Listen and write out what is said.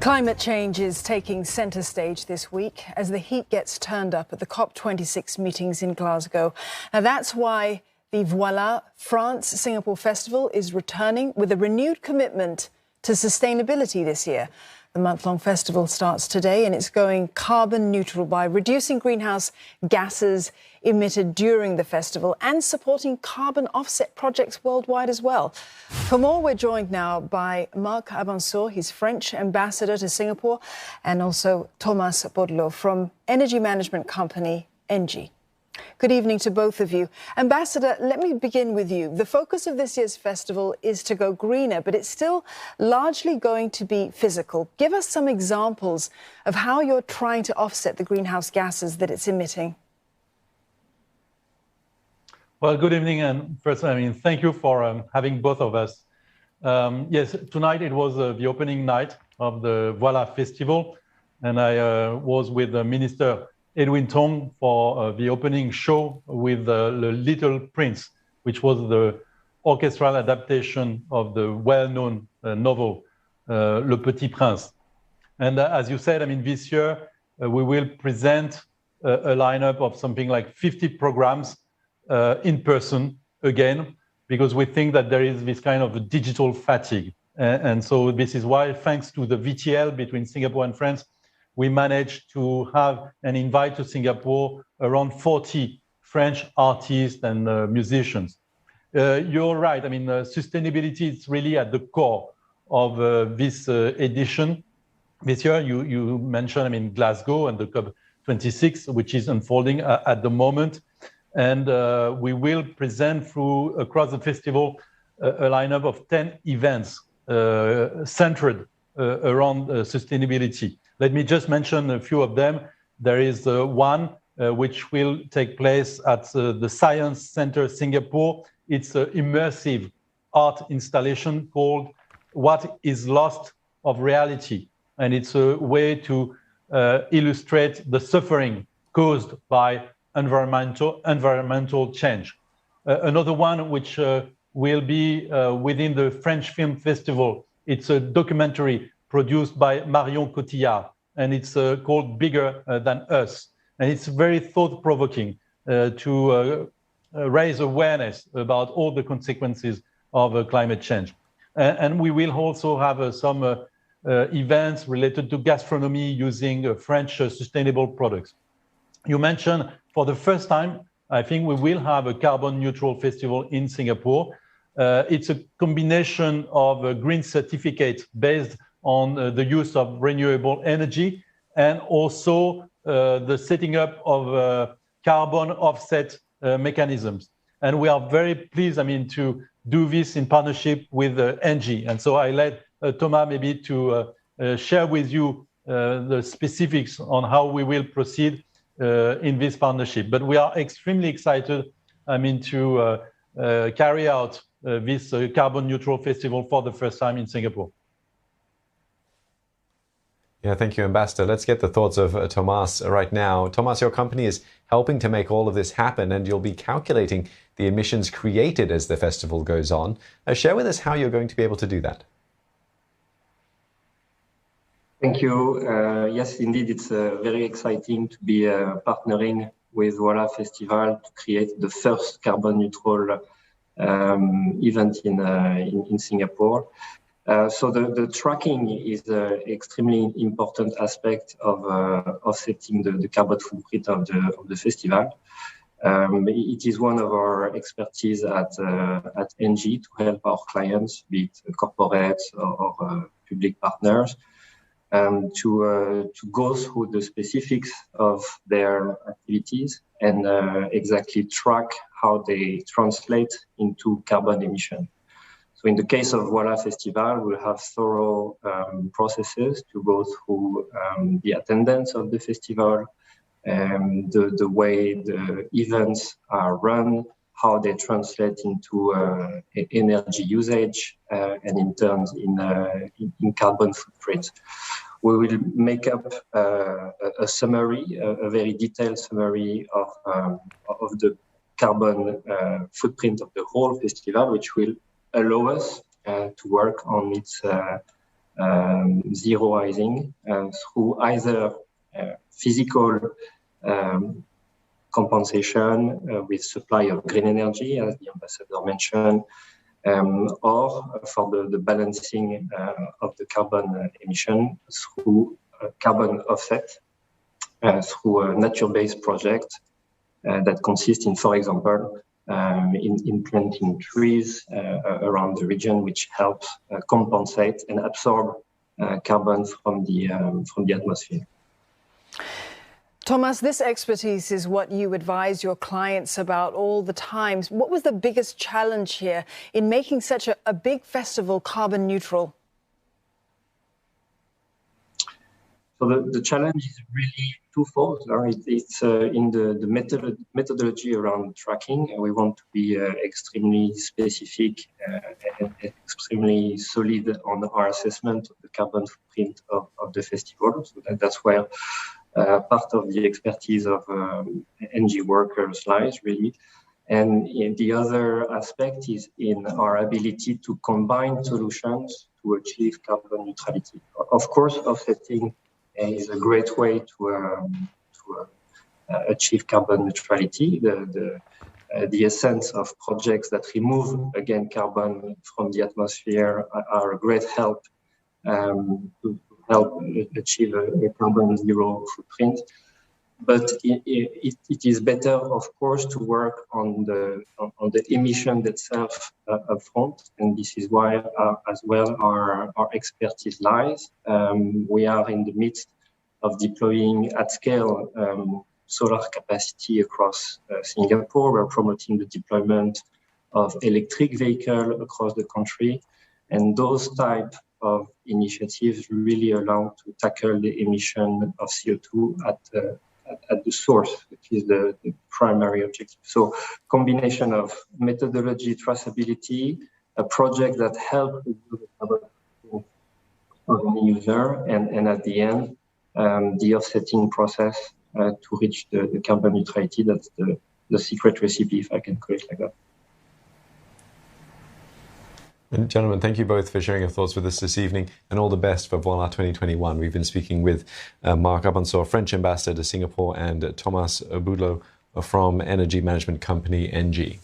Climate change is taking centre stage this week as the heat gets turned up at the COP26 meetings in Glasgow. Now that's why the vOilah France-Singapore Festival is returning with a renewed commitment to sustainability this year. The month-long festival starts today and it's going carbon neutral by reducing greenhouse gases emitted during the festival and supporting carbon offset projects worldwide as well. For more, we're joined now by Marc Abensour, he's French ambassador to Singapore, and also Thomas Baudlot from energy management company ENGIE. Good evening to both of you. Ambassador, let me begin with you. The focus of this year's festival is to go greener, but it's still largely going to be physical. Give us some examples of how you're trying to offset the greenhouse gases that it's emitting. Well, good evening, and first, thank you for having both of us. Yes, tonight it was the opening night of the vOilah Festival, and I was with Minister Edwin Tong for the opening show with the Little Prince, which was the orchestral adaptation of the well-known novel Le Petit Prince. And as you said, this year we will present a lineup of something like 50 programs in person again, because we think that there is this kind of digital fatigue. And so this is why, thanks to the VTL between Singapore and France, we managed to have and invite to Singapore around 40 French artists and musicians. You're right, sustainability is really at the core of this edition. This year, you mentioned, Glasgow and the COP26, which is unfolding at the moment. And we will present across the festival a lineup of 10 events centered around sustainability. Let me just mention a few of them. There is one which will take place at the Science Center Singapore. It's an immersive art installation called What is Lost of Reality. And it's a way to illustrate the suffering caused by environmental change. Another one which will be within the French Film Festival. It's a documentary produced by Marion Cotillard, and it's called Bigger Than Us. And it's very thought-provoking to raise awareness about all the consequences of climate change. And we will also have some events related to gastronomy using French sustainable products. You mentioned for the first time, I think we will have a carbon neutral festival in Singapore. It's a combination of a green certificate based on the use of renewable energy and also the setting up of carbon offset mechanisms. And we are very pleased, to do this in partnership with ENGIE. And so I let Thomas maybe to share with you the specifics on how we will proceed in this partnership. But we are extremely excited, to carry out this carbon neutral festival for the first time in Singapore. Yeah, thank you, Ambassador. Let's get the thoughts of Thomas right now. Thomas, your company is helping to make all of this happen, and you'll be calculating the emissions created as the festival goes on. Share with us how you're going to be able to do that. Thank you. Yes, indeed, it's very exciting to be partnering with vOilah Festival to create the first carbon neutral event in Singapore. So the tracking is an extremely important aspect of offsetting the carbon footprint of the festival. It is one of our expertise at ENGIE to help our clients, be it corporates or public partners, to go through the specifics of their activities and exactly track how they translate into carbon emission. So in the case of vOilah Festival, we'll have thorough processes to go through the attendance of the festival, the way the events are run, how they translate into energy usage, and in terms in carbon footprint. We will make up a summary, a very detailed summary of the carbon footprint of the whole festival, which will allow us to work on its zeroizing through either physical compensation with supply of green energy, as the ambassador mentioned, or for the balancing of the carbon emission through carbon offset, through a nature-based project that consists in, for example, in planting trees around the region, which helps compensate and absorb carbon from the atmosphere. Thomas, this expertise is what you advise your clients about all the time. What was the biggest challenge here in making such a big festival carbon neutral? So the challenge is really twofold. It's in the methodology around tracking. We want to be extremely specific and extremely solid on our assessment of the carbon footprint of the festival. So that's where part of the expertise of ENGIE workers lies, really. And the other aspect is in our ability to combine solutions to achieve carbon neutrality. Of course, offsetting is a great way to achieve carbon neutrality. The essence of projects that remove, again, carbon from the atmosphere are a great help to help achieve a carbon zero footprint. But it is better, of course, to work on the emission itself upfront, and this is why, as well, our expertise lies. We are in the midst of deploying at scale solar capacity across Singapore. We're promoting the deployment of electric vehicles across the country, and those type of initiatives really allow to tackle the emission of CO2 at the source, which is the primary objective. So combination of methodology, traceability, a project that helps the carbon of the user, and at the end, the offsetting process to reach the carbon neutrality. That's the secret recipe, if I can call it like that. And gentlemen, thank you both for sharing your thoughts with us this evening, and all the best for vOilah 2021. We've been speaking with Marc Abensour, French ambassador to Singapore, and Thomas Baudlot from energy management company ENGIE.